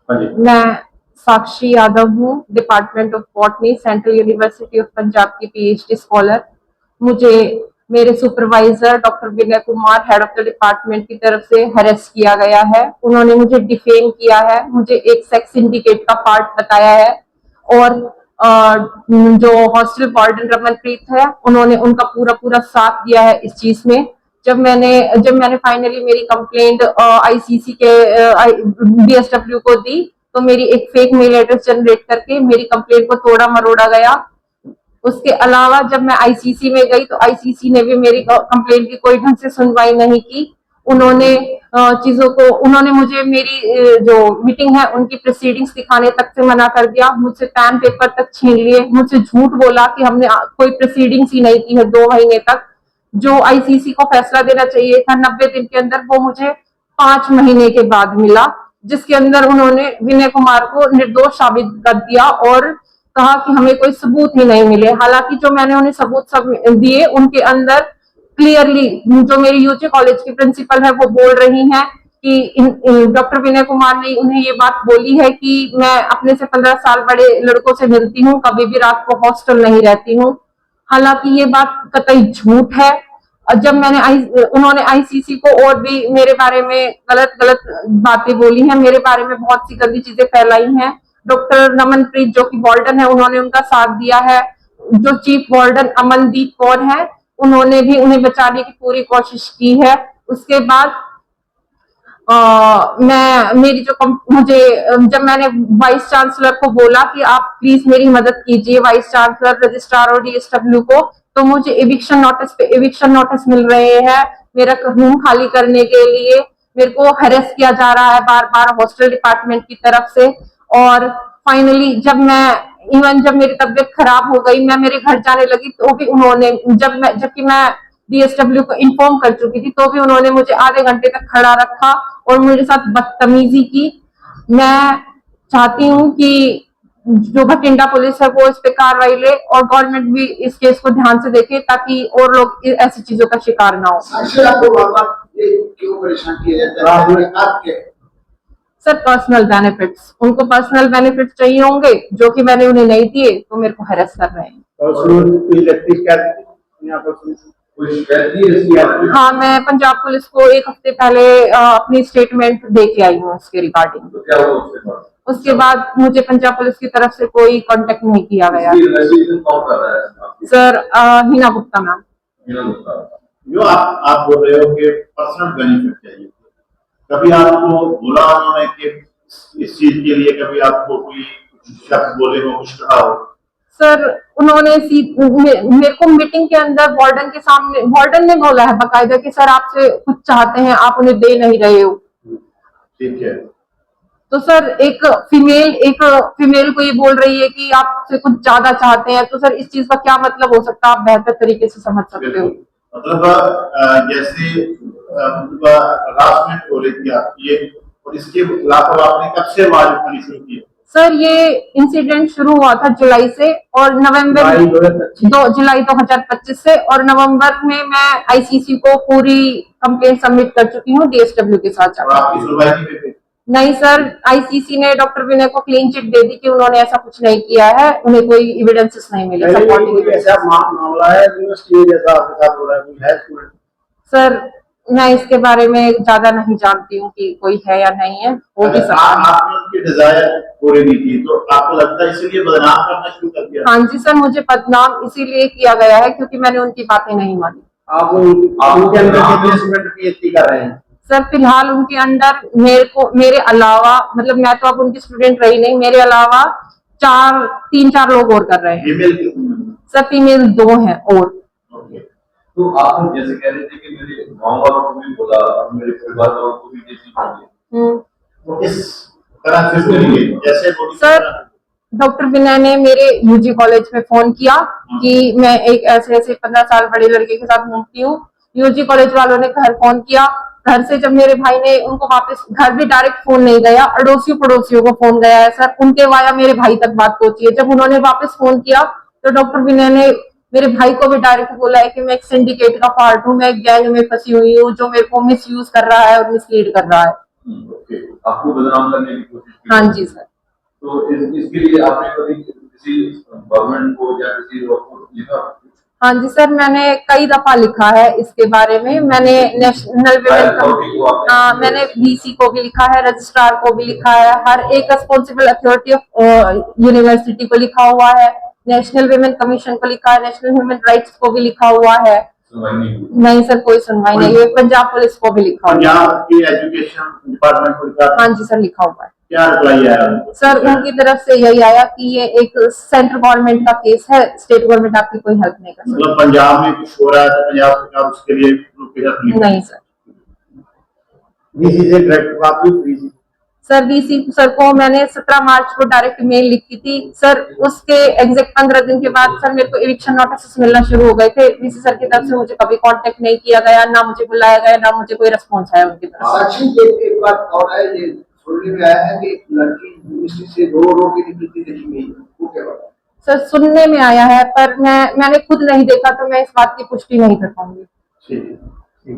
मैं साक्षी यादव हूँ, department of botany, central university of Punjab की पीएचडी स्कॉलर। मुझे मेरे supervisor doctor Vinay Kumar, head of the department की तरफ से हरेस किया गया है। उन्होंने मुझे डिफेम किया है, मुझे एक सेक्स सिंडिकेट का पार्ट बताया है और जो हॉस्टल वार्डन रमनप्रीत है, उन्होंने उनका पूरा पूरा साथ दिया है इस चीज में। जब मैंने फाइनली मेरी कंप्लेंट आईसीसी के बीएसडब्ल्यू को दी, तो मेरी एक फेक मेल एड्रेस जनरेट करके मेरी कंप्लेंट को तोड़ा मरोड़ा गया। उसके अलावा जब मैं आईसीसी में गई तो आईसीसी ने भी मेरी कंप्लेंट की कोई ढंग से सुनवाई नहीं की। उन्होंने मुझे मेरी जो मीटिंग है उनकी प्रोसीडिंग्स दिखाने तक से मना कर दिया, मुझसे पैन पेपर तक छीन लिए, मुझसे झूठ बोला कि हमने कोई प्रोसीडिंग्स ही नहीं की है 2 महीने तक। जो आईसीसी को फैसला देना चाहिए था 90 दिन के अंदर, वो मुझे 5 महीने के बाद मिला, जिसके अंदर उन्होंने विनय कुमार को निर्दोष साबित कर दिया और कहा कि हमें कोई सबूत ही नहीं मिले। हालांकि जो मैंने उन्हें सबूत दिए, उनके अंदर क्लियरली जो मेरी यूजी कॉलेज की प्रिंसिपल है वो बोल रही हैं कि डॉक्टर विनय कुमार ने उन्हें ये बात बोली है कि मैं अपने से 15 साल बड़े लड़कों से मिलती हूँ, कभी भी रात को हॉस्टल नहीं रहती हूँ। हालांकि ये बात कतई झूठ है। और जब उन्होंने आईसीसी को और भी मेरे बारे में गलत गलत बातें बोली हैं, मेरे बारे में बहुत सी गंदी चीजें फैलाई हैं। डॉक्टर रमनप्रीत जो कि वार्डन है, उन्होंने उनका साथ दिया है। जो चीफ वार्डन अमनदीप कौर है, उन्होंने भी उन्हें बचाने की पूरी कोशिश की है। उसके बाद जब मैंने वाइस चांसलर को बोला कि आप प्लीज मेरी मदद कीजिए, वाइस चांसलर, रजिस्ट्रार और डीएसडब्ल्यू को, तो मुझे एविक्शन नोटिस पे एविक्शन नोटिस मिल रहे हैं मेरा रूम खाली करने के लिए। मेरे को हरेस किया जा रहा है बार बार हॉस्टल डिपार्टमेंट की तरफ से। और फाइनली जब मेरी तबीयत खराब हो गई, मैं मेरे घर जाने लगी, तो भी उन्होंने जबकि मैं डीएसडब्ल्यू को इन्फॉर्म कर चुकी थी, तो भी उन्होंने मुझे आधे घंटे तक खड़ा रखा और मेरे साथ बदतमीजी की। मैं चाहती हूँ कि जो भटिंडा पुलिस है वो इस पे कार्रवाई ले और गवर्नमेंट भी इस केस को ध्यान से देखे, ताकि और लोग ऐसी चीजों का शिकार ना हो। क्यों परेशान किया जाता है? सर, पर्सनल बेनिफिट्स, उनको पर्सनल बेनिफिट्स चाहिए होंगे जो कि मैंने उन्हें नहीं दिए, तो मेरे को हरेस कर रहे हैं। हाँ, मैं पंजाब पुलिस को 1 हफ्ते पहले अपनी स्टेटमेंट दे के आई हूँ उसके रिगार्डिंग। तो क्या हुआ उसके बाद मुझे पंजाब पुलिस की तरफ से कोई कांटेक्ट नहीं किया गया। कौन कर रहा है? Sir, Hina Gupta ma'am. जो आप बोल रहे हो कि पर्सनल बेनिफिट चाहिए, कभी आपको बोला उन्होंने कि इस चीज के लिए कभी आपको कोई शख्स बोले हो, कुछ कहा हो? सर, उन्होंने मेरे को मीटिंग के अंदर वार्डन के सामने, वार्डन ने बोला है बाकायदा कि सर आपसे कुछ चाहते हैं, आप उन्हें दे नहीं रहे हो। ठीक है। तो सर एक फीमेल को ये बोल रही है कि आपसे कुछ ज्यादा चाहते हैं, तो सर इस चीज का क्या मतलब हो सकता है, आप बेहतर तरीके से समझ सकते हो। मतलब जैसे हरासमेंट हो रही थी आपकी, और इसके खिलाफ आपने कब से आवाज उठानी शुरू की? सर, ये इंसिडेंट शुरू हुआ था जुलाई से, और जुलाई 2025 से, और नवंबर में मैं आईसीसी को पूरी कंप्लेंट सबमिट कर चुकी हूँ डीएसडब्ल्यू के साथ। आपकी सुनवाई नहीं हुई? नहीं सर, आईसीसी ने डॉक्टर विनय को क्लीन चिट दे दी कि उन्होंने ऐसा कुछ नहीं किया है, उन्हें कोई एविडेंसेस नहीं मिले सपोर्टिंग। ऐसा मामला है जैसा आपके साथ हो रहा है? सर, मैं इसके बारे में ज्यादा नहीं जानती हूँ कि कोई है या नहीं है। वो भी आपने उनकी डिजायर पूरी नहीं की, तो आपको लगता है इसीलिए बदनाम करना शुरू कर दिया? हाँ जी सर, मुझे बदनाम इसीलिए किया गया है क्योंकि मैंने उनकी बातें नहीं मानी। आप उनके अंदर प्लेसमेंट पीएचडी कर रहे हैं? सर, फिलहाल उनके अंडर मेरे अलावा, मतलब मैं तो अब उनकी स्टूडेंट रही नहीं, मेरे अलावा 3-4 लोग और कर रहे हैं। सर, फीमेल 2 हैं और। तो आप जैसे कह रहे थे कि मेरे गांव वालों को भी बोला, मेरे परिवार वालों को भी तो इस तरह से जैसे सर, डॉक्टर विनय ने मेरे यूजी कॉलेज में फोन किया कि मैं एक ऐसे 15 साल बड़े लड़के के साथ घूमती हूँ। यूजी कॉलेज वालों ने घर फोन किया, घर से जब मेरे भाई ने उनको वापस, घर भी डायरेक्ट फोन नहीं गया, अड़ोसियों पड़ोसियों को फोन गया है सर, उनके वाया मेरे भाई तक बात पहुंची है। जब उन्होंने वापस फोन किया तो डॉक्टर विनय ने मेरे भाई को भी डायरेक्ट बोला है कि मैं एक सिंडिकेट का पार्ट हूँ, मैं एक गैंग में फंसी हुई हूँ जो मेरे को मिसयूज कर रहा है और मिसलीड कर रहा है। ओके। आपको बदनाम करने की कोशिश की। हाँ जी सर। तो इसके लिए आपने कभी किसी गवर्नमेंट को या किसी को लिखा? हाँ जी सर, मैंने कई दफा लिखा है इसके बारे में। मैंने नेशनल मैंने वीसी को भी लिखा है, रजिस्ट्रार को भी लिखा है, हर एक रिस्पॉन्सिबल अथॉरिटी ऑफ यूनिवर्सिटी को लिखा हुआ है, नेशनल वुमेन कमीशन को लिखा है, नेशनल ह्यूमन राइट्स को भी लिखा हुआ है। सुनवाई नहीं हुई। नहीं सर, कोई सुनवाई नहीं हुई। पंजाब पुलिस को भी लिखा हुआ है। पंजाब की एजुकेशन डिपार्टमेंट को लिखा? हाँ जी सर, लिखा हुआ है। क्या रिप्लाई आया उनको? सर उनकी तरफ से यही आया कि ये एक सेंट्रल गवर्नमेंट का केस है, स्टेट गवर्नमेंट आपकी कोई हेल्प नहीं कर सकती। मतलब पंजाब में कुछ हो रहा है तो पंजाब सरकार उसके लिए हेल्प नहीं सर। वीसी से डायरेक्ट बात हुई वीसी? सर वीसी सर को मैंने 17 मार्च को डायरेक्ट मेल लिखी थी सर। उसके एग्जैक्ट 15 दिन के बाद सर मेरे को इविक्शन नोटिस मिलना शुरू हो गए थे। वीसी सर की तरफ से मुझे कभी कांटेक्ट नहीं किया गया, ना मुझे बुलाया गया, ना मुझे कोई रिस्पॉन्स आया उनकी तरफ से। साक्षी एक बात और है, ये सुनने में आया है कि एक लड़की यूनिवर्सिटी से रो के निकलती देखी गई, वो क्या बात है? सर सुनने में आया है, पर मैंने खुद नहीं देखा तो मैं इस बात की पुष्टि नहीं कर पाऊंगी। ठीक है।